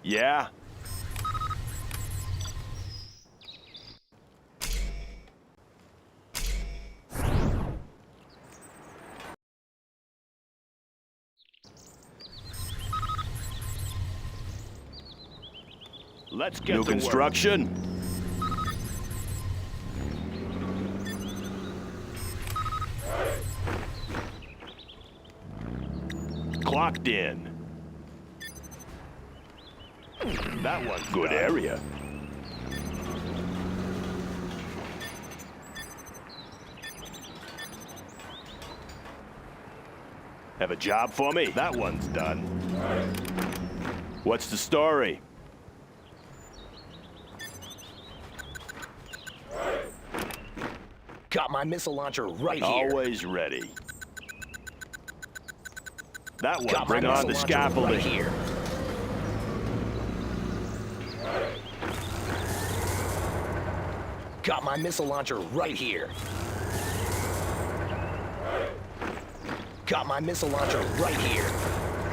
Yeah? Let's get New to work. construction? Clocked in. That one's Good done. area. Have a job for me? That one's done. What's the story? Got my missile launcher right here. Always ready. That one, Got my bring on missile the launcher scaffolding. right here. Got my missile launcher right here. Got my missile launcher right here.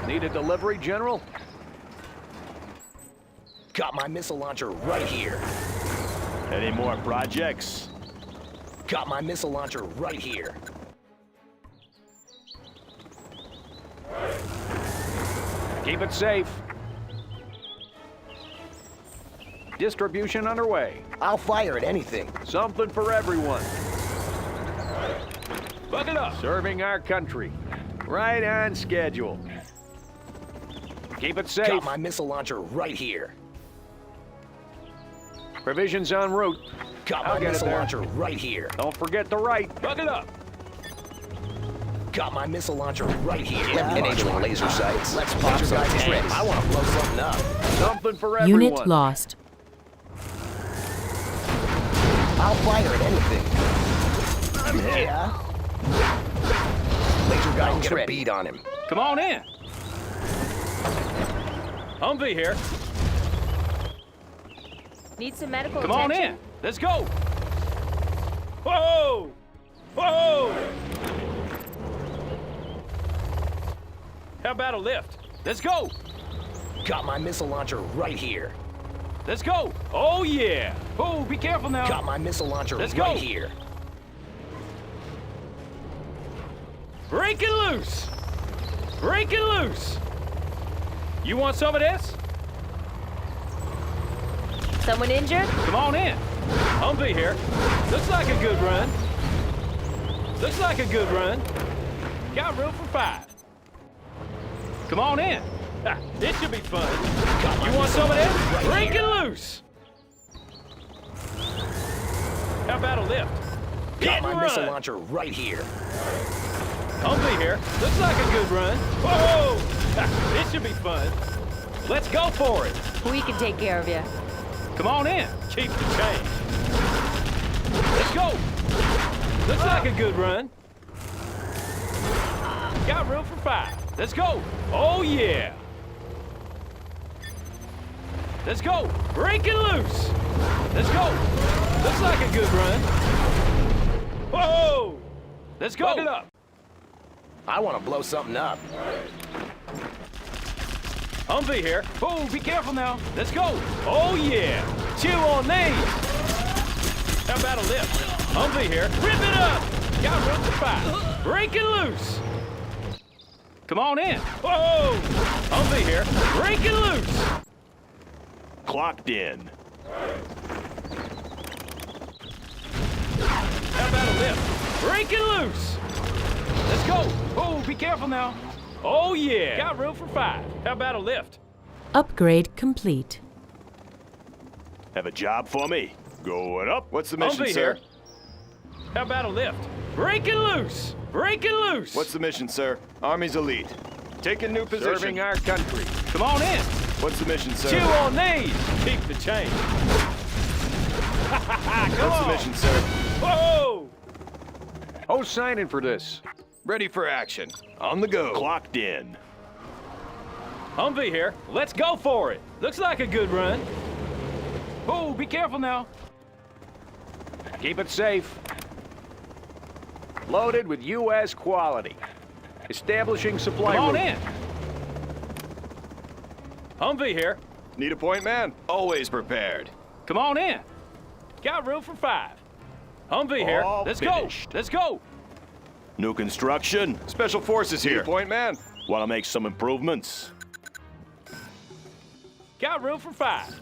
Need a delivery, General? Got my missile launcher right here. Any more projects? Got my missile launcher right here. Keep it safe. Distribution underway. I'll fire at anything. Something for everyone. Buckle up. Serving our country. Right on schedule. Keep it safe. Got my missile launcher right here. Provisions en route. Got I'll my get it missile there. launcher right here. Don't forget the right. Buckle up. Got my missile launcher right here. Enabling laser sights. Let's pop some tanks. I want to blow something up. Something for everyone. Unit lost. I'll fire at anything. I'm hit. Yeah. Laser guy, get a bead on him. Come on in. Humvee here. Need some medical Come on attention? in. Let's go. Whoa! Whoa! How about a lift? Let's go. Got my missile launcher right here. Let's go. Oh, yeah. Oh, be careful now. Got my missile launcher Let's right go. here. Break it loose. Break it loose. You want some of this? Someone injured? Come on in. Humvee here. Looks like a good run. Looks like a good run. Got room for 5. Come on in. Ah, this should be fun. You want some of this? Right Break here. it loose. How about a lift? Hit Got and my run. missile launcher right here. Humvee here. Looks like a good run. Whoa! Ah, this should be fun. Let's go for it. We can take care of you. Come on in. Keep the change. Let's go. Looks like a good run. Got room for 5. Let's go. Oh, yeah. Let's go. Break it loose. Let's go. Looks like a good run. Whoa. Let's go. Buckle up. I want to blow something up. Humvee here. Oh, be careful now. Let's go. Oh, yeah. Chew on these. How about a lift? Humvee here. Rip it up. Got room for 5. Break it loose. Come on in. Whoa. Humvee here. Break it loose. Clocked in. How about a lift? Break it loose. Let's go. Oh, be careful now. Oh, yeah. Got room for 5. How about a lift? Upgrade complete. Have a job for me? Going up. What's the mission, Humvee sir? here. How about a lift? Break it loose. Break it loose. What's the mission, sir? Army's elite. Taking new position. Serving our country. Come on in. What's the mission, sir? Chew on these. Keep the change. Come What's on. the mission, sir? Whoa! Who's signing for this? Ready for action. On the go. Clocked in. Humvee here. Let's go for it. Looks like a good run. Oh, be careful now. Keep it safe. Loaded with U.S. quality. Establishing supply route. Come on in. Humvee here. Need a point man? Always prepared. Come on in. Got room for 5. Humvee here. All Let's finished. go. Let's go. New construction. Special forces here. Need a point man? Want to make some improvements? Got room for 5.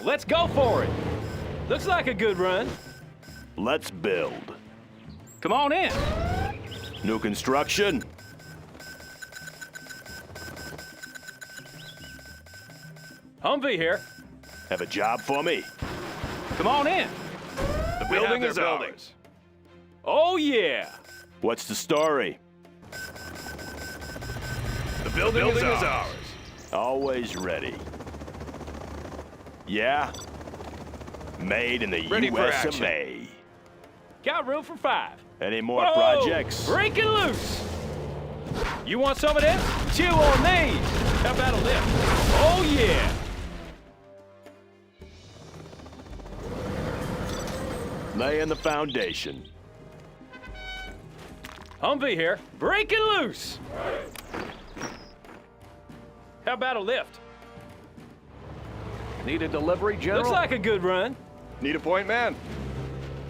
Let's go for it. Looks like a good run. Let's build. Come on in. New construction. Humvee here. Have a job for me? Come on in. The building is ours. Oh, yeah. What's the story? The building is ours. Always ready. Yeah? Made in the Ready for US of action. A. Got room for 5. Any more Whoa! projects? Breaking loose. You want some of this? Chew on these. How about a lift? Oh, yeah. Laying the foundation. Humvee here. Breaking loose. How about a lift? Need a delivery, General? Looks like a good run. Need a point man?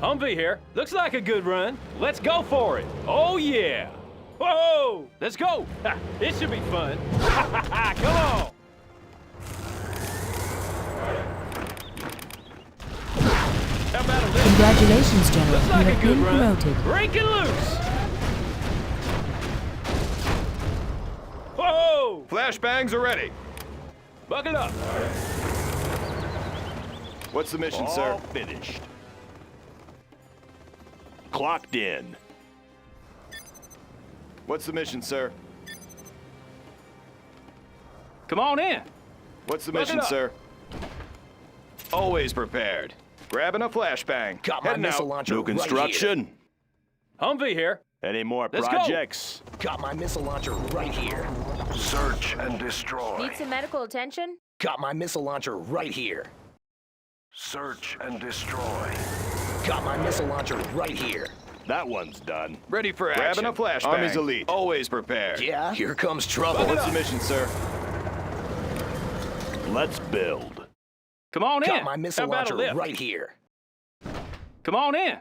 Humvee here. Looks like a good run. Let's go for it. Oh, yeah. Whoa! Let's go. Ha, this should be fun. Come on. How about a lift? Congratulations, General. Looks You like a have good been run. promoted. Breaking loose. Whoa! Flashbangs are ready. Buckle up. What's the mission, All sir? Finished. Clocked in. What's the mission, sir? Come on in. What's the Look mission, it up. sir? Always prepared. Grabbing a flashbang. Got my Heading missile out. launcher New right construction. Humvee here. Any more Let's go. projects? Got my missile launcher right here. Search and destroy. Need some medical attention? Got my missile launcher right here. Search and destroy. Got my missile launcher right here. That one's done. Ready for Grabbing a flashbang. Army's elite. Always prepared. Yeah? Here comes trouble. What's the mission, sir? Let's build. Come on in. Got my missile How about a launcher lift? right here. Come on in.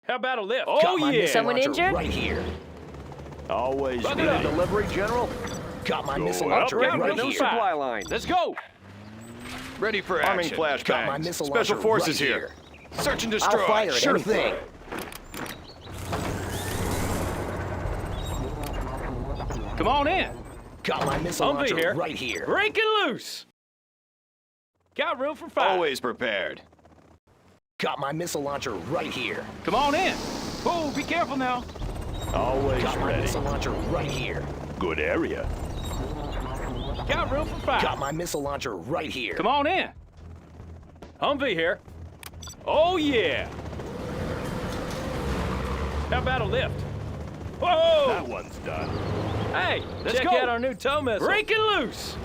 How about a lift? Got Oh, my yeah. missile Someone launcher injured? right here. Always Buckle ready. up. Delivery, General? Got my missile up. launcher Got right no here. supply line. Let's go. Ready for Arming action. flashbangs. Got my missile Special launcher forces right here. Search and destroy. I'll fire at Sure anything. thing. Come on in. Got my missile Humvee launcher here. right here. Breaking loose. Got room for 5. Always prepared. Got my missile launcher right here. Come on in. Oh, be careful now. Always Got my ready. missile launcher right here. Good area. Got room for 5. Got my missile launcher right here. Come on in. Humvee here. Oh, yeah. How about a lift? Whoa! That one's done. Hey, let's Check go. out our new tow missile. Breaking loose.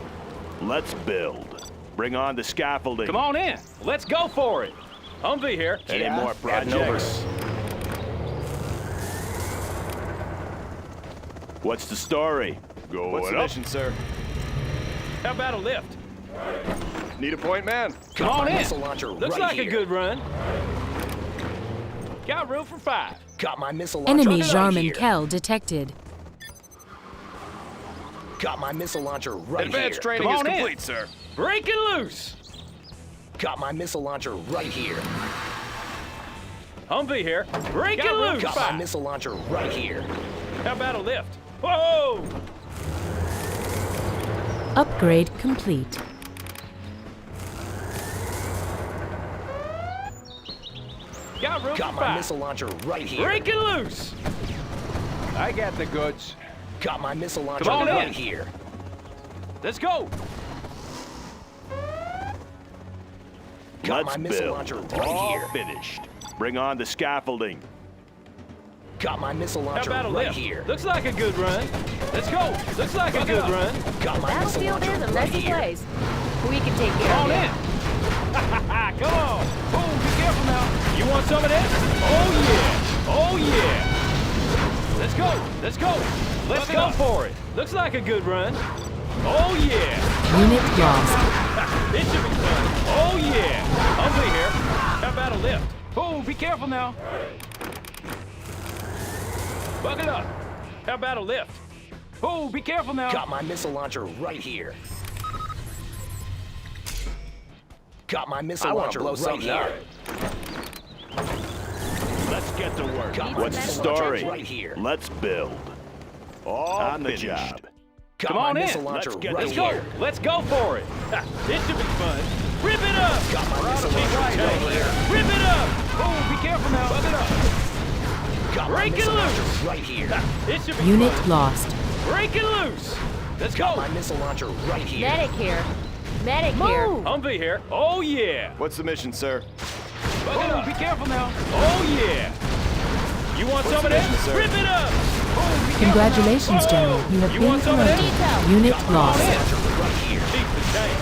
Let's build. Bring on the scaffolding. Come on in. Let's go for it. Humvee here. Any Yeah, more heading over. projects? What's the story? Going What's the up. mission, sir? How about a lift? Need a point man? Come Got on my in. missile launcher Looks right like here. a good run. Got room for 5. Got my missile launcher Enemy right Jarman here. Kell detected. Got my missile launcher right Advanced here. training Come is on in. complete, sir. Breaking loose. Got my missile launcher right here. Humvee here. Breaking loose. Got my missile launcher right here. How about a lift? Whoa! Upgrade complete. Got room Got for my 5. missile launcher right here. Breaking loose. I got the goods. Got my missile launcher on right in. here. Let's go. Got Let's my missile build. launcher right All here. finished. Bring on the scaffolding. Got my missile How launcher about a right lift? here. Looks like a good run. Let's go. Looks like a good run. Got my missile Battlefield launcher is a right messy here. place. We can take care Come of on it. in. Come on. Boom, be careful now. You want some of this? Oh, yeah. Oh, yeah. Let's go. Let's go. Let's go for it. Looks like a good run. Oh, yeah. Unit lost. It should be fun. Oh, yeah. Humvee here. How about a lift? Oh, be careful now. Buckle up. How about a lift? Oh, be careful now. Got my missile launcher right here. Got my missile launcher right here. Let's get to work. Got my What's the missile launcher story? right here. Let's build. All on the job. Got Come my on in. missile launcher right Let's go. here. Let's go for it. It should be fun. Rip it up. Got my missile Keep launcher right right over here. there. Rip it up. Oh, be careful now. Bug it up. Got my Break it missile launcher loose. right here. It should be Unit fun. lost. Break it loose. Let's Got go. my missile launcher right here. Medic here. Medic here. Humvee here. Oh, yeah. What's the mission, sir? Bug it up. Be careful now. Oh, yeah. You want some of the this? mission, sir? Rip it up. Oh, be careful Congratulations, now. General. You have You been want some of this? promoted. Unit lost. Right here. Keep the change.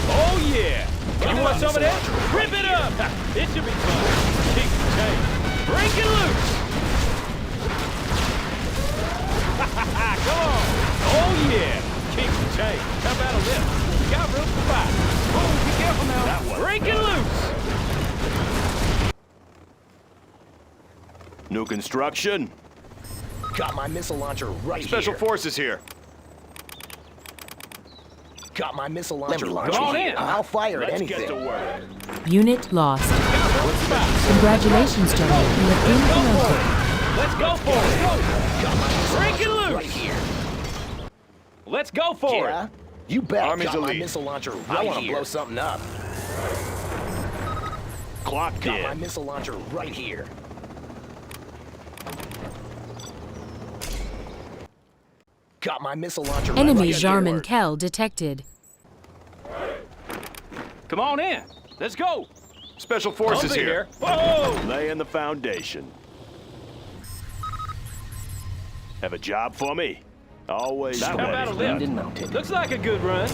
Oh, yeah. You want some of that? Rip it up. It should be fun. Keep the change. Break it loose. Come on. Oh, yeah. Keep the change. How about a lift? Got room for 5. Oh, be careful now. Break it loose. New construction. Got my missile launcher right Special here. forces here. Got my missile launcher Come right on here. in. I'll fire at Let's get anything. to work. Unit lost. Got room for 5. Congratulations, General. You have been promoted. Let's go for it. Got my missile Break it launcher loose. right here. Let's go for Yeah, it. you bet. Army's Got my elite. missile launcher I right want to here. blow something up. Clocked Got my in. missile launcher right here. Got my missile launcher right Enemy here. Jarman Kell detected. Come on in. Let's go. Special forces Humvee here. Whoa. Laying the foundation. Have a job for me? Always How ready. about a lift? Looks like a good run.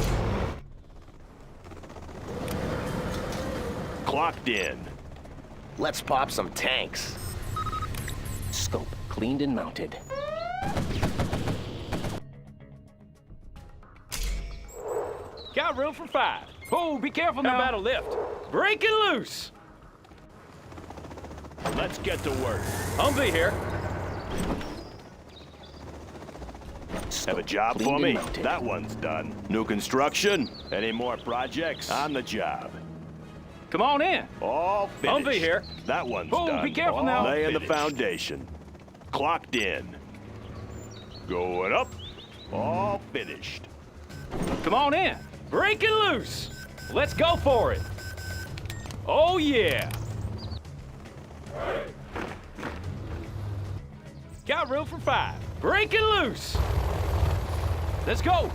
Clocked in. Let's pop some tanks. Scope cleaned and mounted. Got room for 5. Oh, be careful now. How about a lift? Break it loose. Let's get to work. Humvee here. Have a job for cleaned me? and mounted. That one's done. New construction? Any more projects? On the job. Come on in. All finished. Humvee here. That one's Oh, done. be careful now. Laying the Finished. foundation. Clocked in. Going up. All finished. Come on in. Break it loose. Let's go for it. Oh, yeah. Got room for 5. Break it loose. Let's go.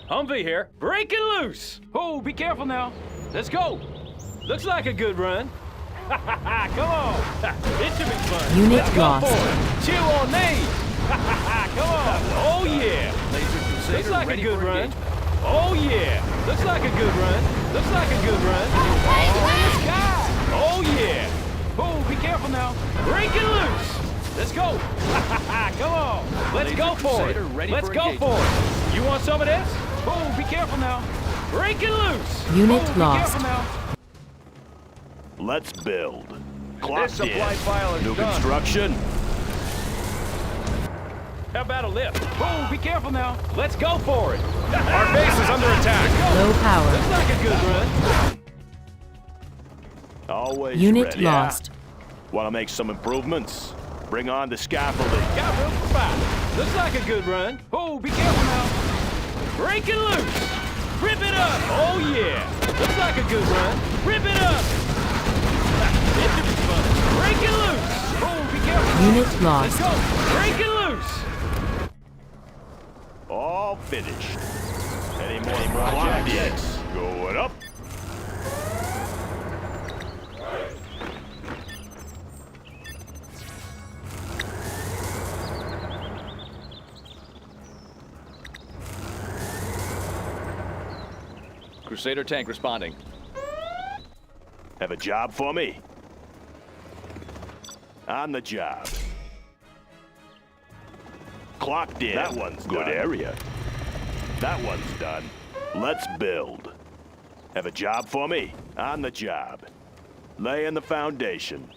Humvee here. Break it loose. Oh, be careful now. Let's go. Looks like a good run. Come on. It should be fun. Unit Let's go lost. for it. Chew on me. Come on. Oh, yeah. Looks like a good run. Oh, yeah. Looks like a good run. Looks like a good run. Oh, in the sky. Oh, yeah. Oh, be careful now. Break it loose. Let's go. Come on. Let's go for it. Let's go for it. You want some of this? Oh, be careful now. Break it loose. Unit Oh, be lost. careful now. Let's build. Clocked supply in. file is New done. construction? How about a lift? Oh, be careful now. Let's go for it. Our base is under attack. Low power. Looks like a good run. Always Unit ready. lost. Want to make some improvements? Bring on the scaffolding. Got room for 5. Looks like a good run. Oh, be careful now. Break it loose. Rip it up. Oh, yeah. Looks like a good run. Rip it up. It should be fun. Break it loose. Oh, be careful. Unit Let's lost. go. Break it loose. All finished. Any more projects? Going up. Crusader tank responding. Have a job for me? On the job. Clocked in. That one's good area. That one's done. Let's build. Have a job for me? On the job. Laying the foundation.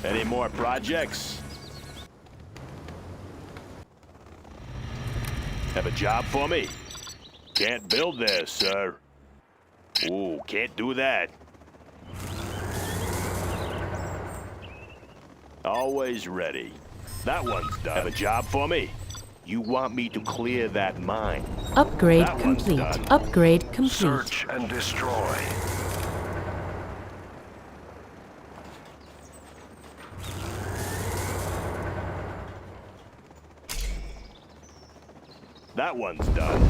Any more projects? Have a job for me? Can't build there, sir. Ooh, can't do that. Always ready. That one's done. Have a job for me? You want me to clear that mine? Upgrade That one's complete. done. Upgrade complete. Search and destroy. That one's done.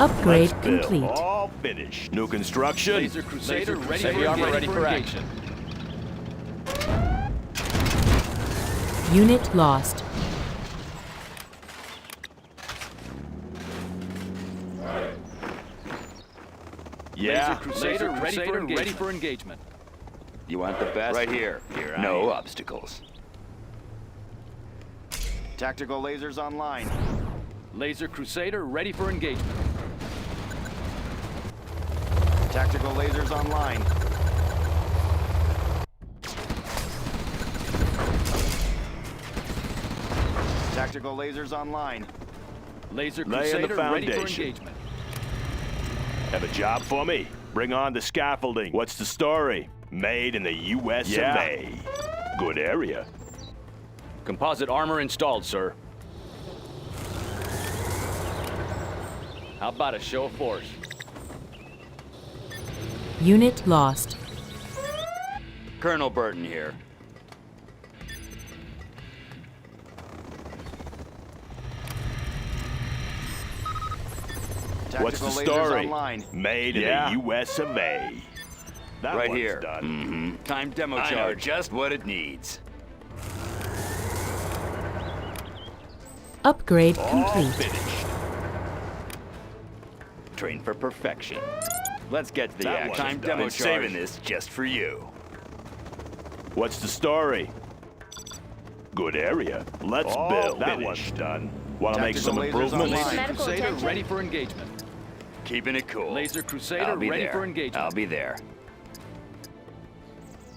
Upgrade Let's build. complete. All finished. New construction. Laser Crusader ready Crusader for armor ready for action. Unit lost. Yeah. Laser Crusader ready for engagement. You want the best? Right here. No obstacles. Tactical lasers online. Laser Crusader ready for engagement. Tactical lasers online. Tactical lasers online. Laser Laying the Crusader ready for foundation. engagement. Have a job for me? Bring on the scaffolding. What's the story? Made in the US of A. Good area. Composite armor installed, sir. How about a show of force? Unit lost. Colonel Burton here. What's the Tactical lasers story? online. Made in the US of A. That Right one's here. done. Time demo charge. I know just what it needs. Upgrade All complete. finished. Train for perfection. Let's get to the That action. one's Time done. demo Been charge. saving This just for you. What's the story? Good area. Let's All build. That finished. one's done. Want to make Tactical some lasers improvements? online. Laser Medical Crusader attention? ready for engagement. Keeping it cool. Laser Crusader I'll be ready there. for engagement. I'll be there.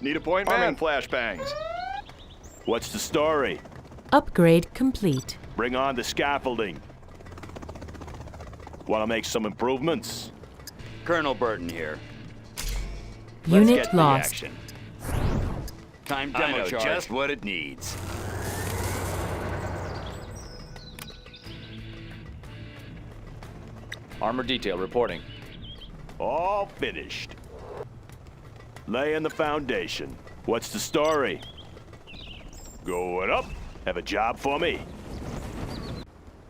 Need a point, man? Arming flashbangs. What's the story? Upgrade complete. Bring on the scaffolding. Want to make some improvements? Colonel Burton here. Let's Unit get to the lost. action. Time I demo know charge. just what it needs. Armor detail reporting. All finished. Laying the foundation. What's the story? Going up. Have a job for me?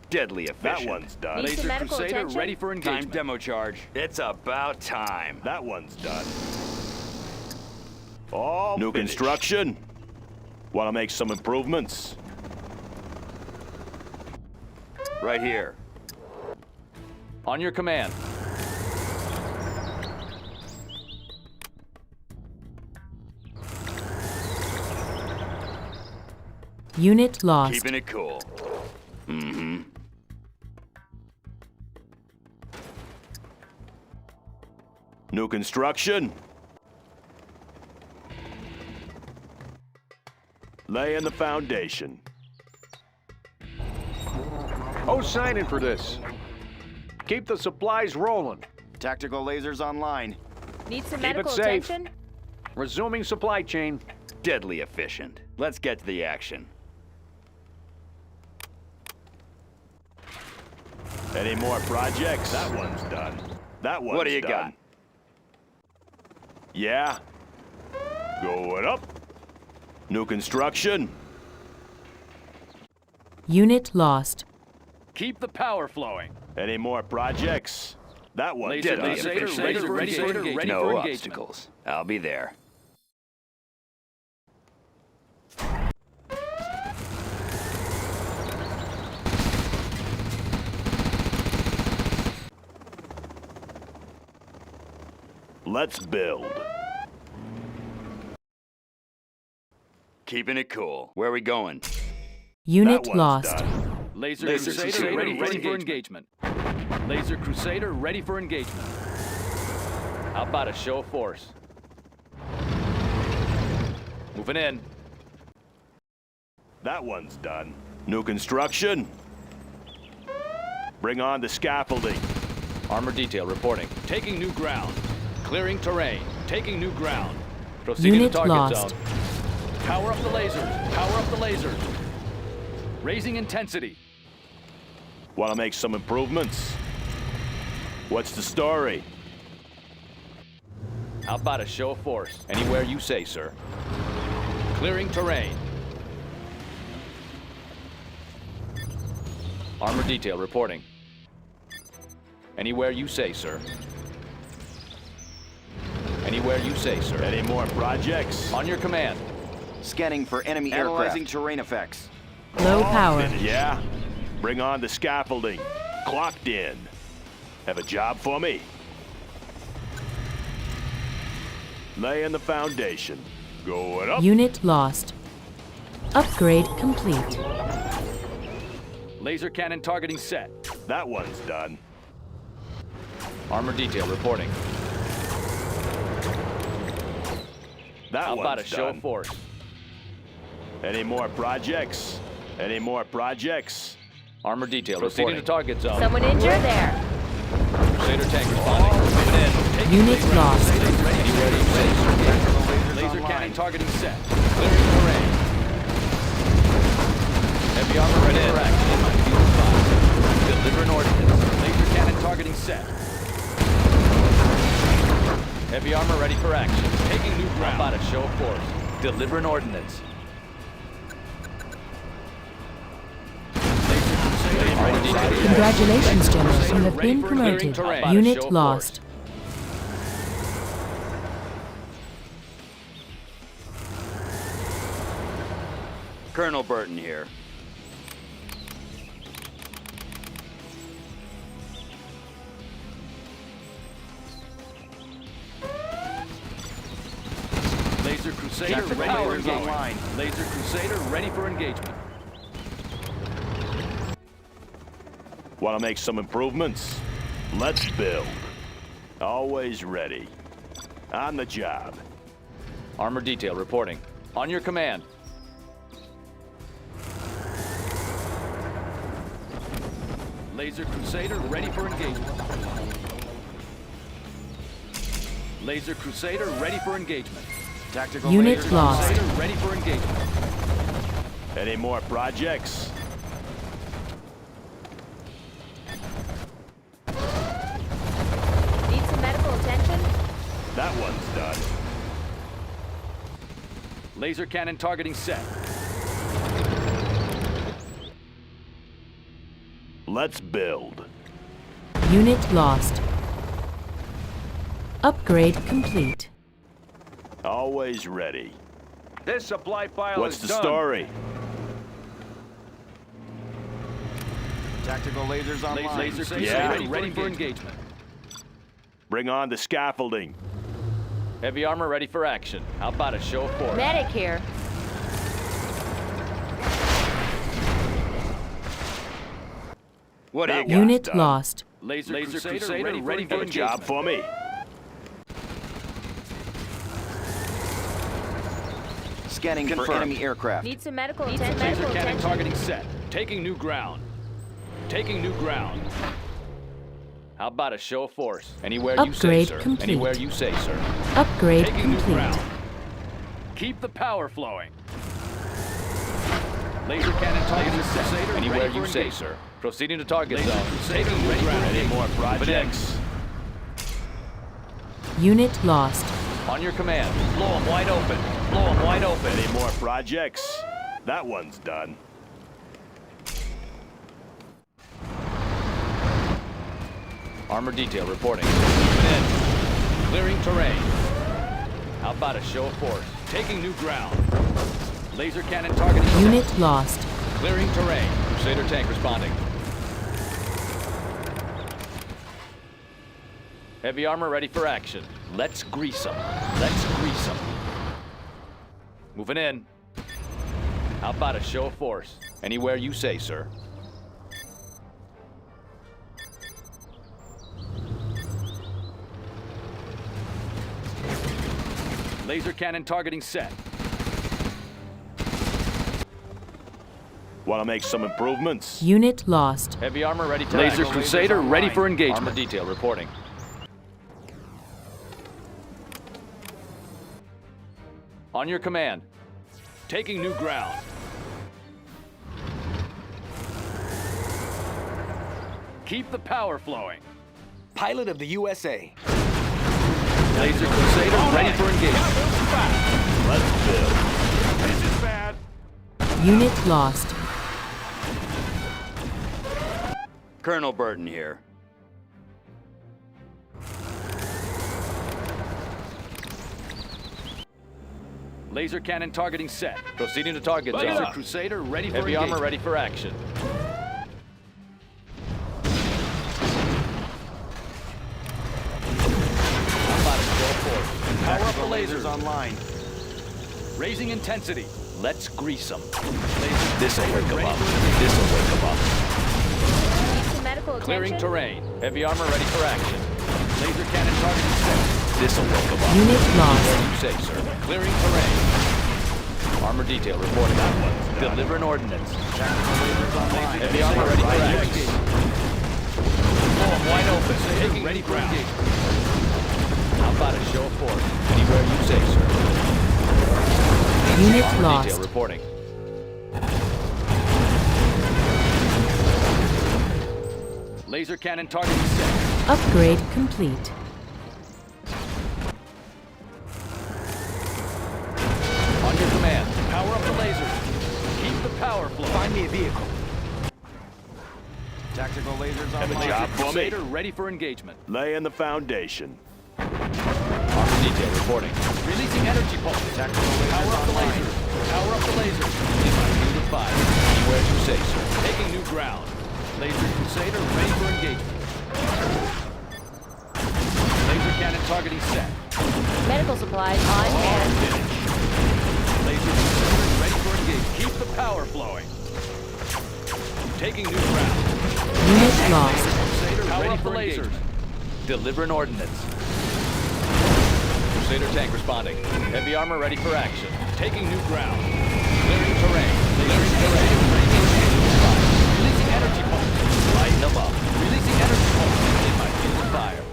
Deadly That efficient. one's done. Need some Laser medical Crusader attention? ready for Time engagement. demo charge. It's about time. That one's done. All New finished. construction. Want to make some improvements? Right here. On your command. Unit lost. Keeping it cool. New construction. Laying the foundation. Oh, signing for this. Keep the supplies rolling. Tactical lasers online. Need some Keep it medical safe. attention? Resuming supply chain. Deadly efficient. Let's get to the action. Any more projects? That one's done. That one's What do you done. got? Yeah. Going up. New construction. Unit lost. Keep the power flowing. Any more projects? That one's Laser done. Crusader ready for engagement. No obstacles. I'll be there. Let's build. Keeping it cool. Where are we going? Unit That one's lost. done. Laser, Laser Crusader Crusader ready for engagement. Laser Crusader ready for engagement. How about a show of force? Moving in. That one's done. New construction. Bring on the scaffolding. Armor detail reporting. Taking new ground. Clearing terrain. Taking new ground. Proceeding Unit to target lost. zone. Power up the lasers. Power up the lasers. Raising intensity. Want to make some improvements? What's the story? How about a show of force? Anywhere you say, sir. Clearing terrain. Armor detail reporting. Anywhere you say, sir. Anywhere you say, sir. Any more projects? On your command. Scanning for enemy Analyzing aircraft. terrain effects. Low power. Yeah? Bring on the scaffolding. Clocked in. Have a job for me? Laying the foundation. Going up. Unit lost. Upgrade complete. Laser cannon targeting set. That one's done. Armor detail reporting. That How one's about a show done. of force? Any more projects? Any more projects? Armor detail Proceeding reporting. to target zone. Someone injured there. Crusader tank responding. Moving in. Taking Unit lead. lost. Anywhere you say, sir. Laser cannon targeting set. Clearing terrain. Heavy armor ready for action. In my field of fire. Delivering ordnance. Laser cannon targeting set. Heavy armor ready for action. Taking new How ground. about a show of force? Delivering ordnance. Armor detail. Congratulations, General. You have been Clearing promoted. terrain. Unit Show of lost. Colonel Burton here. Laser Crusader Tactical ready for lasers engagement. online. Laser Crusader ready for engagement. Want to make some improvements? Let's build. Always ready. On the job. Armor detail reporting. On your command. Laser Crusader ready for engagement. Laser Crusader ready for engagement. Tactical Unit lasers lost. online. Crusader ready for engagement. Any more projects? Need some medical attention? That one's done. Laser cannon targeting set. Let's build. Unit lost. Upgrade complete. Always ready. This supply file What's is the done. story? Tactical lasers online. Laser Crusader Yeah. ready for engagement. Bring on the scaffolding. Heavy armor ready for action. How about a show of force? Medic here. What do you got? Unit done. lost. Laser Crusader ready for Have a job engagement. for me? Scanning for enemy aircraft. Need some medical Laser attention. cannon targeting set. Taking new ground. Taking new ground. How about a show of force? Anywhere you say, Upgrade sir. complete. Anywhere you say, sir. Upgrade Taking new complete. ground. Keep the power flowing. Laser cannon targeting set. Anywhere Ready you for say, engagement. sir. Proceeding to target Laser zone. Crusader Taking new ready for ground. Any more engagement. projects? Unit lost. On your command. Blow them wide open. Blow them wide open. Any more projects? That one's done. Armor detail reporting. Moving in. Clearing terrain. How about a show of force? Taking new ground. Laser cannon targeting set. Unit lost. Clearing terrain. Crusader tank responding. Heavy armor ready for action. Let's grease them. Let's grease them. Moving in. How about a show of force? Anywhere you say, sir. Laser cannon targeting set. Want to make some improvements? Unit lost. Heavy armor ready to Laser act. Crusader ready for engagement. Armor detail reporting. On your command. Taking new ground. Keep the power flowing. Pilot of the USA. Laser Crusader ready for engagement. Let's build. This is bad. Unit lost. Colonel Burton here. Laser cannon targeting set. Proceeding to target zone. Laser Crusader ready for Heavy engagement. armor ready for action. About to show force. Power up the lasers. online. Raising intensity. Let's grease them. This'll wake them up. This'll wake them up. Need some medical attention? Clearing terrain. Heavy armor ready for action. Laser cannon targeting set. This'll wake them up. Unit lost. You say, sir. Clearing terrain. Armor detail reporting. Deliver an ordnance. Heavy armor ready for action. Oh, I'm wide open. Taking ready for engagement. How about a show of force? Anywhere you say, sir. Unit Armor lost. detail reporting. Laser cannon targeting set. Upgrade complete. On your command. Power up the lasers. Keep the power flow. Find me a vehicle. Tactical lasers Have a online. job for me. Crusader ready for engagement. Laying the foundation. Armor detail reporting. Releasing energy pulse. Tactical lasers Power up the online. lasers. Power up the lasers. In my field of fire. Anywhere you say, sir. Taking new ground. Laser Crusader ready for engagement. Laser cannon targeting set. Medical supplies on hand. Laser Crusader ready for engagement. Keep the power flowing. Taking new ground. Unit lost. Crusader ready for lasers. Deliver an ordnance. Crusader tank responding. Heavy armor ready for action. Taking new ground. Clearing terrain. Clearing terrain. Releasing energy pulse. Lighten them up. Releasing energy pulse. In my field of fire.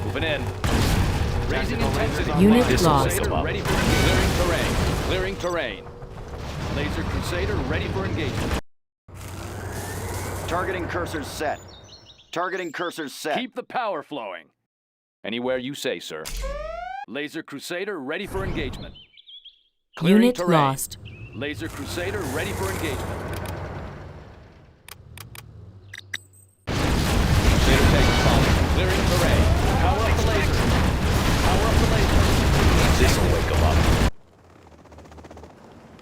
Moving in. Raising intensity. Unit Laser lost. Crusader ready for clearing terrain. Clearing terrain. Laser Crusader ready for engagement. Targeting cursors set. Targeting cursors set. Keep the power flowing. Anywhere you say, sir. Laser Crusader ready for engagement. Clearing Unit terrain. lost. Laser Crusader ready for engagement. Crusader tank responding. Clearing terrain. Power up the laser. Power up the laser. This'll wake them up.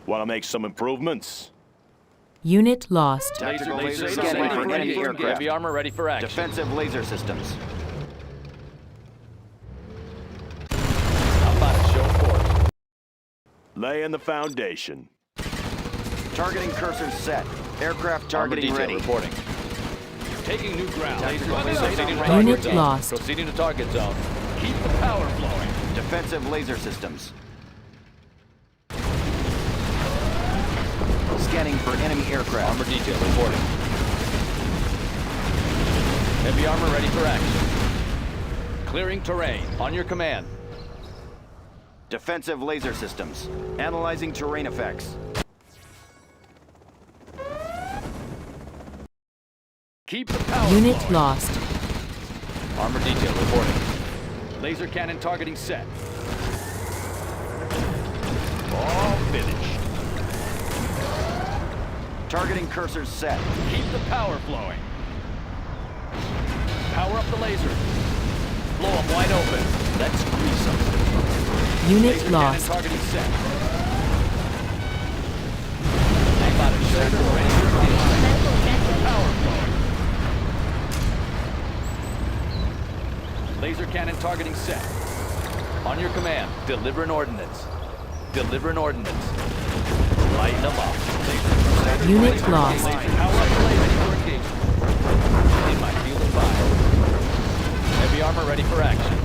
Want to make some improvements? Unit lost. Tactical laser Crusader scanning ready for enemy engagement. aircraft. Heavy armor ready for action. Defensive laser systems. How about a show of force? Laying the foundation. Targeting cursors set. Aircraft Armor targeting detail ready. reporting. Taking new ground. Tactical Laser laser proceeding to online. Unit target zone. lost. Proceeding to target zone. Keep the power flowing. Defensive laser systems. Scanning for enemy aircraft. Armor detail reporting. Heavy armor ready for action. Clearing terrain. On your command. Defensive laser systems. Analyzing terrain effects. Keep the power Unit flowing. lost. Armor detail reporting. Laser cannon targeting set. All finished. Targeting cursors set. Keep the power flowing. Power up the laser. Blow them wide open. Let's grease them. Unit Laser lost. cannon targeting set. How about a shoulder ready for engagement? Medical attention. Power flowing. Laser cannon targeting set. On your command, deliver an ordnance. Deliver an ordnance. Lighten them up. Unit lost. Power up ready for engagement. In my field of fire. Heavy armor ready for action.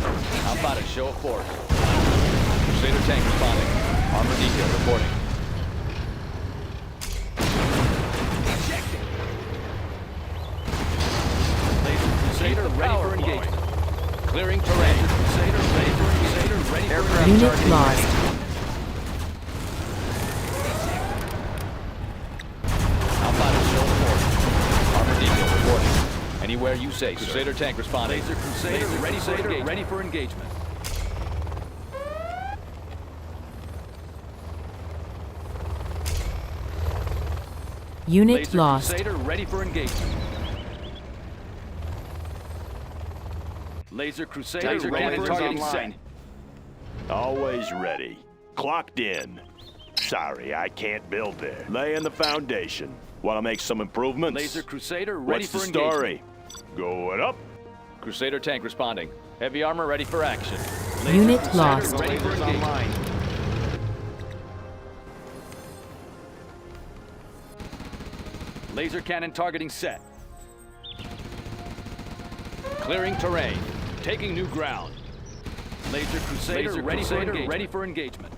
How about a show of force? Crusader tank responding. Armor detail reporting. Laser Crusader ready for engagement. Clearing terrain. Crusader ready for engagement. Ready for Unit lost. How about a show of force? Armor detail reporting. Anywhere you say, Crusader tank responding. Laser Crusader ready for engagement. Unit Laser lost. Crusader ready for engagement. Laser Crusader ready for targeting set. Always ready. Clocked in. Sorry, I can't build there. Laying the foundation. Want to make some improvements? Laser Crusader ready What's for the engagement. story? Going up. Crusader tank responding. Heavy armor ready for action. Unit Crusader lost. ready for engagement. Laser cannon targeting set. Clearing terrain. Taking new ground. Laser Crusader ready for engagement.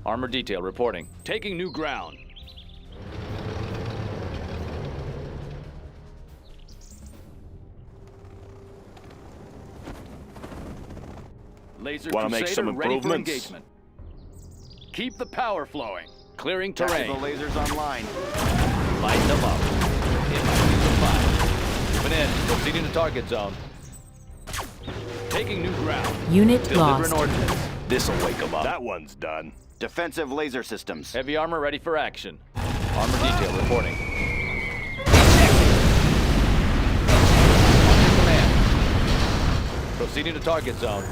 Armor detail reporting. Taking new ground. Laser Wanna make Crusader some ready for improvements? engagement. Keep the power flowing. Clearing terrain. lasers online. Light them up. In my field of fire. Moving in. Proceeding to target zone. Taking new ground. Unit Deliver lost. an ordnance. This'll wake them up. That one's done. Defensive laser systems. Heavy armor ready for action. Armor detail reporting. On your command. Proceeding to target zone.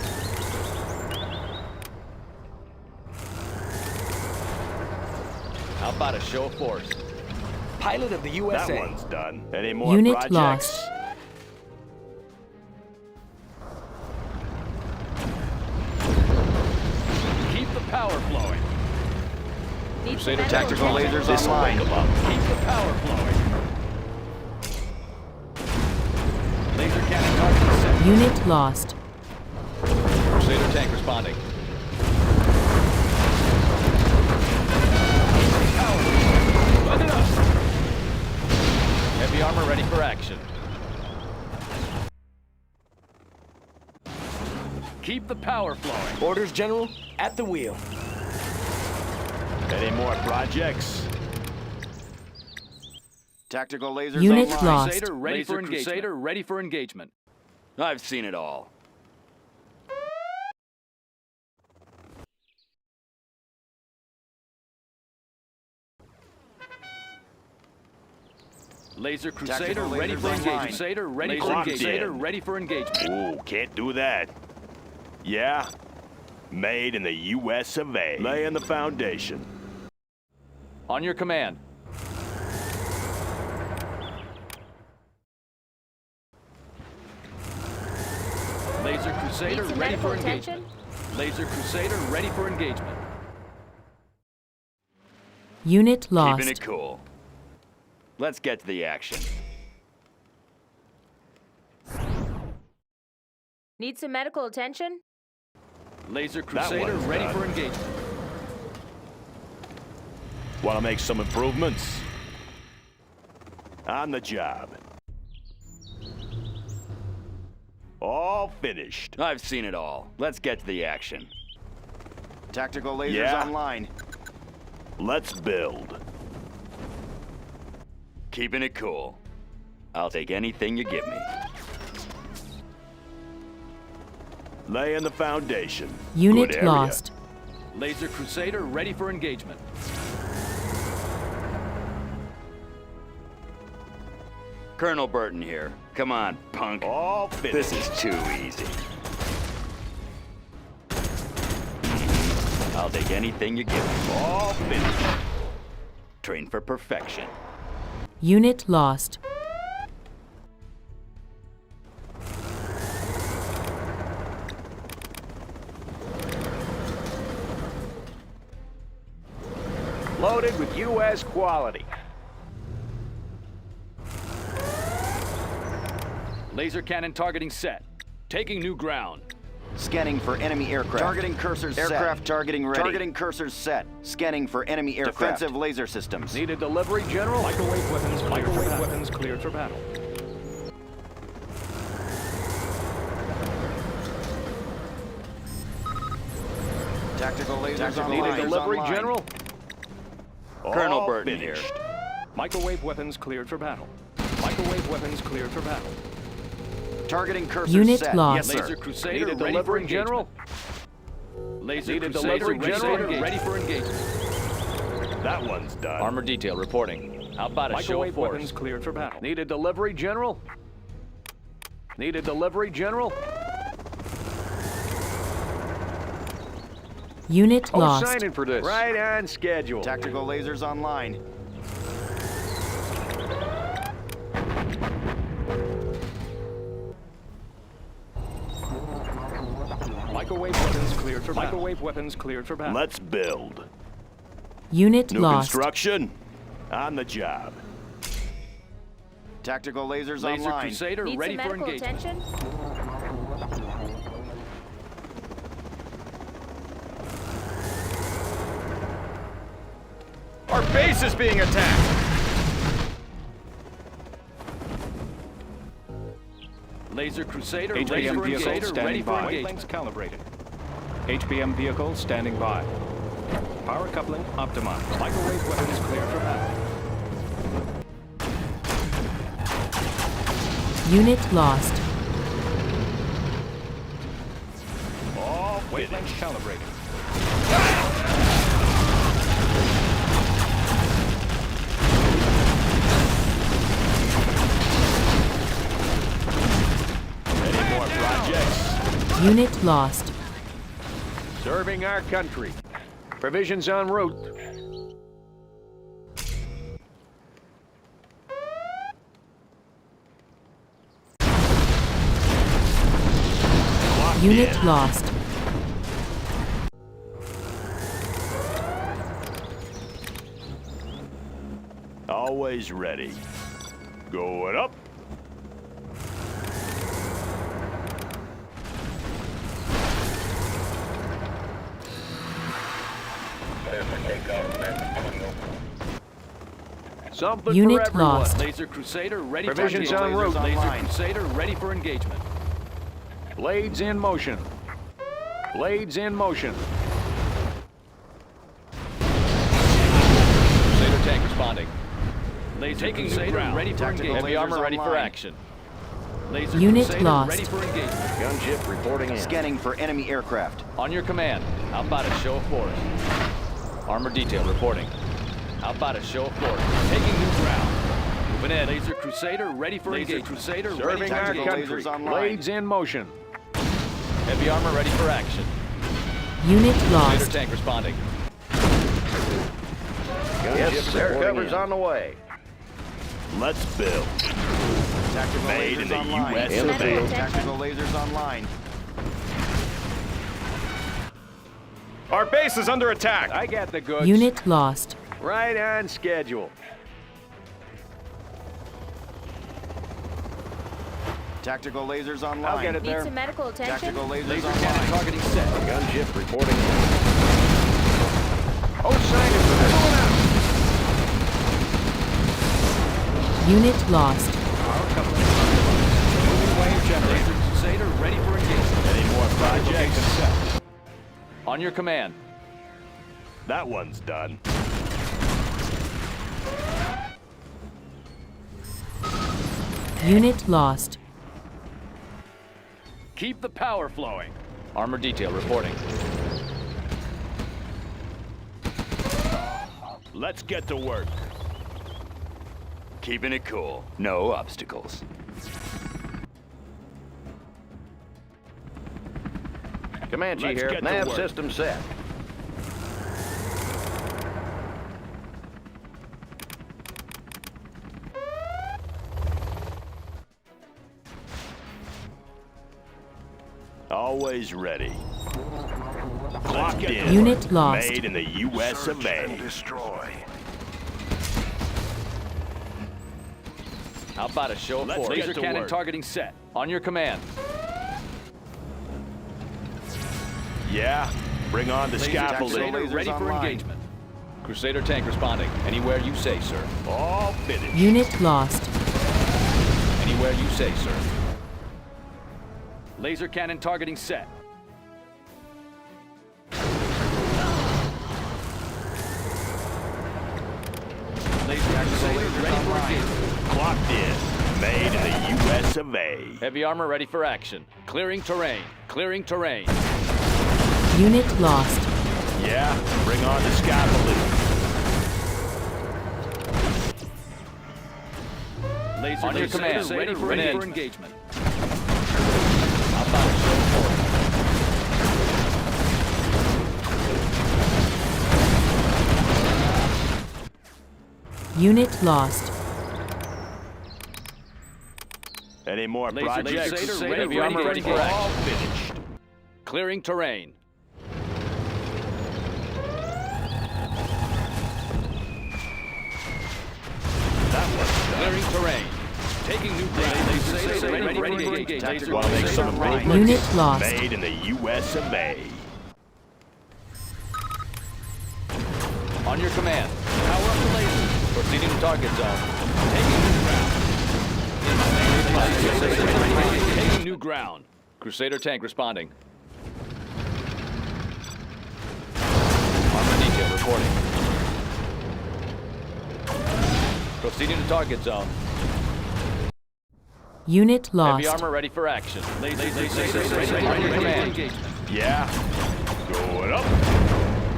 How about a show of force? Pilot of the USA. That one's done. Any more Unit projects? lost. Keep the power flowing. Need some Crusader medical tactical attention. lasers This'll online. wake 'em up. Keep the power flowing. Laser cannon target set. Unit lost. Crusader tank responding. Light it up. Heavy armor ready for action. Keep the power flowing. Orders, General, at the wheel. Any more projects? Tactical lasers Unit online. lost. Crusader ready Laser for engagement. Crusader ready for engagement. I've seen it all. Laser Crusader Tactical ready lasers for engagement. online. Crusader ready for Laser engagement. Crusader in. ready for engagement. Ooh, can't do that. Yeah? Made in the US of A. Laying the foundation. On your command. Laser Crusader Need some ready medical for attention. engagement. Laser Crusader ready for engagement. Unit lost. Keeping it cool. Let's get to the action. Need some medical attention. Laser Crusader one's ready done. for engagement. Want to make some improvements? On the job. All finished. I've seen it all. Let's get to the action. Tactical lasers Yeah. online. Let's build. Keeping it cool. I'll take anything you give me. Laying the foundation. Unit Good area. lost. Laser Crusader ready for engagement. Colonel Burton here. Come on, punk. All finished. This is too easy. I'll take anything you give me. All finished. Train for perfection. Unit lost. Loaded with U.S. quality. Laser cannon targeting set. Taking new ground. Scanning for enemy aircraft. Targeting cursors set. Aircraft targeting ready. Targeting cursors set. Scanning for enemy aircraft. Defensive laser systems. Need a delivery, General? Microwave weapons cleared for battle. Tactical lasers Need a online. delivery, Online. General? Colonel All Burton finished. here. Microwave weapons cleared for battle. Microwave weapons cleared for battle. Targeting cursors Unit set. lost. Yes, sir. Laser Crusader Need a ready for delivery, engagement. General? Laser Need a Crusader delivery, General? ready for engagement. That one's done. Armor detail reporting. How about a show of Microwave weapons force? cleared for battle. Need a delivery, General? Need a delivery, General? Unit Oh, lost. signing for this. Right on schedule. Tactical lasers online. Microwave weapons cleared for battle. Microwave weapons cleared for battle. Let's build. Unit New lost. construction. On the job. Tactical lasers Laser online. Crusader Need ready some for medical engagement. attention? Our base is being attacked. Laser Crusader ready HBM for vehicle engagement. Ready standing for by. engagement. Wavelengths calibrated. HBM vehicle standing by. Power coupling optimized. Microwave weapons cleared for battle. Unit lost. All Wavelengths finished. calibrated. Any more projects? Unit lost. Serving our country. Provisions en route. Locked Unit in. lost. Always ready. Going up. Something Unit for everyone. lost. Laser Crusader ready Provisions for en engagement. route. Laser Online. Crusader ready for engagement. Blades in motion. Blades in motion. Crusader tank responding. Laser Taking new Crusader ground. ready for Tactical engagement. Heavy armor lasers ready for online. action. Laser Unit Crusader lost. ready for engagement. Gunship reporting in. Scanning for enemy aircraft. On your command. How about a show of force? Armor detail reporting. How about a show of force? Taking new ground. Moving in. Laser Crusader ready for engagement. Crusader ready Serving for our Tactical engagement. country. lasers online. Blades in motion. Heavy armor ready for action. Unit Crusader lost. tank responding. Yes, air cover's on the way. Let's build. Tactical Made in lasers the online. US of A. Tactical lasers online. Our base is under attack. I got the goods. Unit lost. Right on schedule. Tactical lasers online. I'll get it Need there. some medical attention? Tactical lasers Laser cannon online. targeting set. Gunship reporting in. Oh, signing for this. Unit lost. Power coupling optimized. Moving wave generator. Laser Crusader ready for engagement. Any more projects? On your command. That one's done. Unit lost. Keep the power flowing. Armor detail reporting. Let's get to work. Keeping it cool. No obstacles. Comanche Let's here. get to Nav work. system set. Always ready. Clocked in. Unit lost. Made in the U.S. of A. Destroy. How about a show of Let's force? get Laser to cannon work. targeting set. On your command. Yeah, bring on the Laser scaffolding. Crusader ready for online. engagement. Crusader tank responding. Anywhere you say, sir. All finished. Unit lost. Anywhere you say, sir. Laser cannon targeting set. Laser Crusader ready for engagement. Clocked in. Made in the U.S. of A. Heavy armor ready for action. Clearing terrain. Clearing terrain. Unit lost. Yeah, bring on the scaffolding. Laser on your command. Ready for engagement. How about a show of force? Unit lost. Any more Laser projects? Crusader heavy armor ready for action. All finished. Clearing terrain. That one's Clearing terrain. Taking new ground. Laser ready for engagement. Want to make some improvements? Unit lost. Made in the U.S. of A. On your command. Power up the laser. Proceeding to target zone. Taking new ground. Taking new ground. Crusader tank responding. Armor detail reporting. Proceeding to target zone. Unit Heavy lost. armor ready for action. Laser ready on your command. Yeah, going up.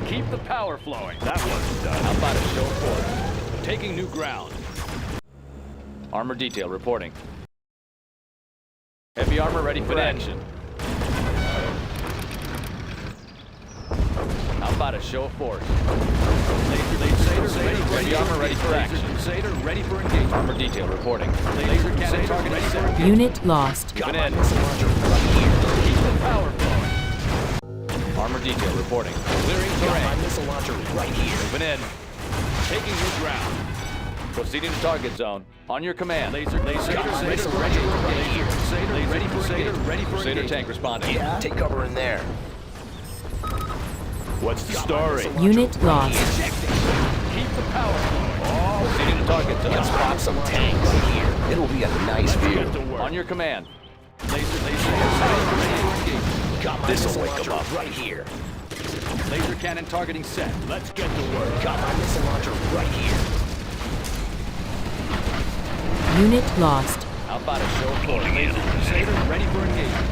Keep the power flowing. That one's done. How about a show of force? Taking new ground. Armor detail reporting. Heavy armor ready for action. How about a show of force? Laser ready. Heavy armor ready for action. Crusader ready for engagement. Armor detail reporting. Laser cannon target ready for engagement. Unit lost. Moving in. Keep the power flowing. Armor detail reporting. Clearing terrain. Missile launcher right here. Moving in. Taking new ground. Proceeding to target zone. On your command. Laser ready for engagement. Crusader tank responding. Yeah. Take cover in there. What's the story? Unit lost. Keep the power flowing. Proceeding to target zone. Let's pop some tanks right here. It'll be a nice view. On your command. Laser Got my missile launcher right here. Laser cannon targeting set. Let's get to work. Got my missile launcher right here. Unit lost. How about a show of force? Laser Crusader ready for engagement.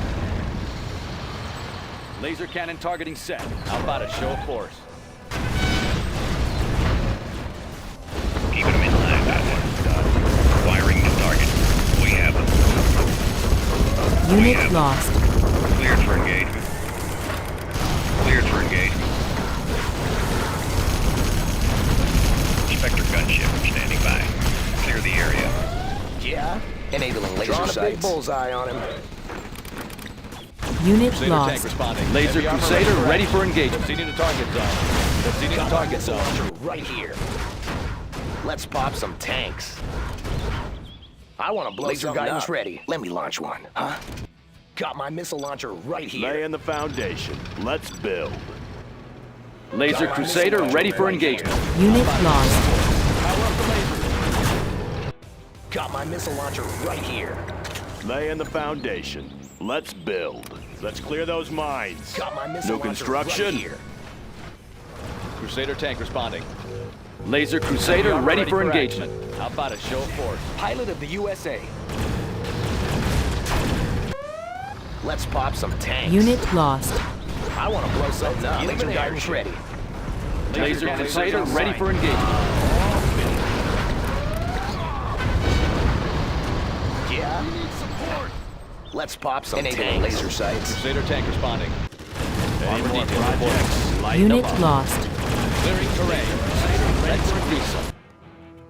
Laser cannon targeting set. How about a show of force? Keeping them in line. That one's done. Wiring the target. We have them. Unit lost. Cleared for engagement. Cleared for engagement. Spectre gunship standing by. Clear the area. Yeah. Enabling laser Drawing a sights. big bullseye on him. Unit Crusader tank lost. responding. Laser Crusader ready for engagement. Proceeding to target zone. Proceeding to Got my target missile zone. launcher right here. Let's pop some tanks. I want to blow laser guidance up. Ready. Let me launch one. Huh? Got my missile launcher right here. Laying the foundation. Let's build. Laser Crusader ready for engagement. Unit lost. Power up the laser. Got my missile launcher right here. Laying the foundation. Let's build. Let's clear those mines. Got my missile New launcher construction. right here. Crusader tank responding. Laser Crusader ready for engagement. How about a show of force? Pilot of the USA. Let's pop some tanks. Unit lost. I want to blow something up. Laser guidance ready. Laser Crusader ready for engagement. Yeah. Let's pop some tanks. Laser sights. Crusader tank responding. Any Armor more detail projects? Light Unit them up. lost. Clearing terrain. Let's increase them.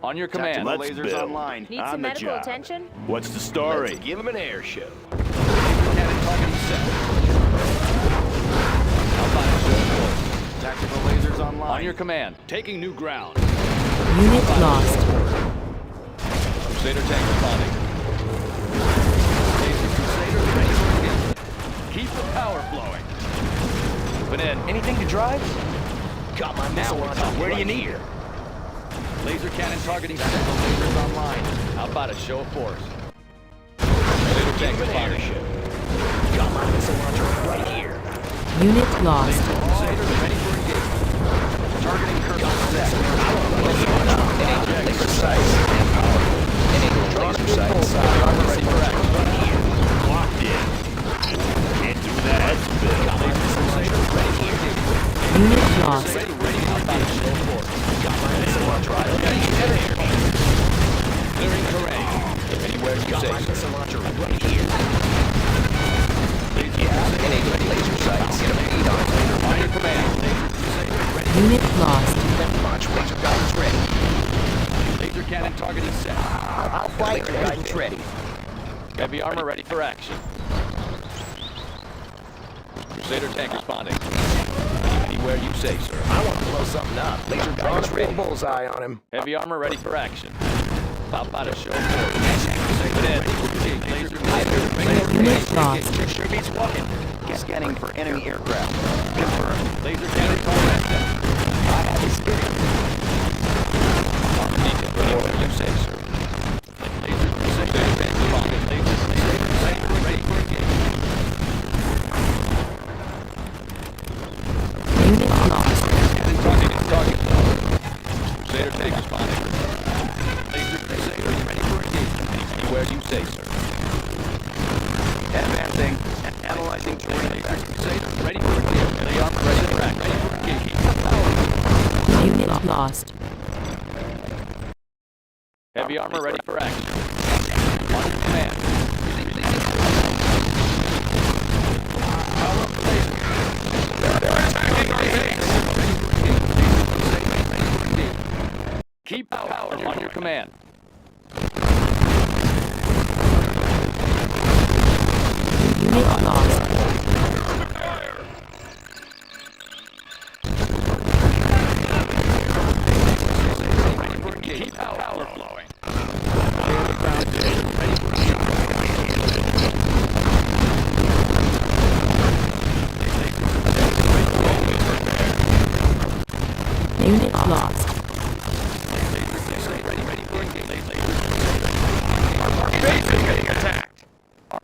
On your command. Let's Lasers build. online. Need On some the medical job. attention? What's the story? Let's give him an air show. Cannon targeting set. How about a show of your command. Taking new ground. Unit lost. Crusader tank responding. Crusader ready for engagement. Keep the power flowing. Moving in. Anything to drive? Got my missile launcher. Where do you need her? Laser cannon targeting central lasers online. How about a show of force? Crusader tank responding. Got my missile launcher right here. Unit lost. Crusader ready for engagement. Targeting cursor set. Laser sights and power. Enable laser sights. Armor ready for action. Locked in. Can't do that. Let's build. Got my missile launcher right here. Unit lost. Ready how about a show of force? Got my missile launcher right here. Clearing terrain. Anywhere you Got say, my sir. missile launcher right here. Enable laser sights. Get a bead on it. On your command. Unit lost. Launch laser guidance ready. Laser cannon targeting set. I'll fly laser guidance ready. Heavy armor ready for action. Crusader tank responding. Anywhere you say, sir. I want to blow something up. Laser guidance ready. Bullseye on him. Heavy armor ready for action. How about a show of force? Laser Unit lost. Sure beats walking. Scanning for enemy aircraft. Confirmed. Laser cannon target set. I have experience. Armor detail. Anywhere you say, sir. Laser tank responding. Laser ready for engagement. Unit lost. Target. Crusader tank responding. Laser Crusader ready for engagement. Anywhere you say, sir. Advancing. Analyzing terrain. Laser Crusader ready for engagement. Heavy armor ready for action. Ready for engagement. Unit lost. Heavy armor ready for action. On command. Keep power on your command. Unit lost. Keep power flowing. Unit lost.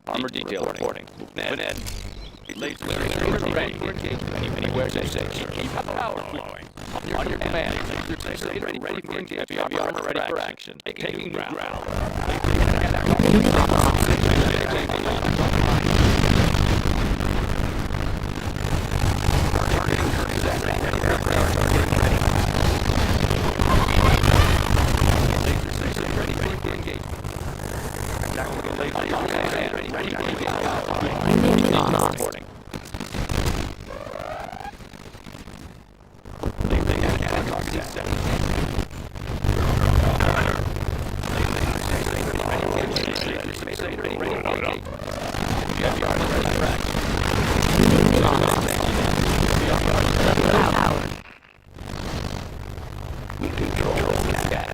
Armor detail reporting. Moving in. Laser ready for engagement. Anywhere you say. Keep power flowing. On your command. Laser ready for engagement. Heavy armor ready for action. Taking ground. Unit lost. Unit lost. Unit lost. Power.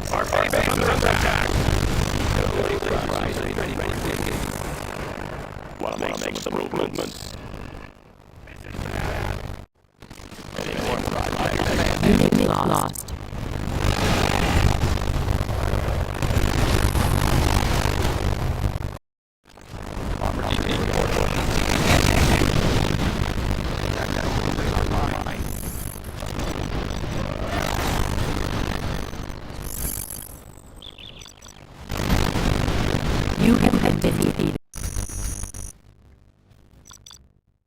Our base under attack. Want to make some movements. Unit lost.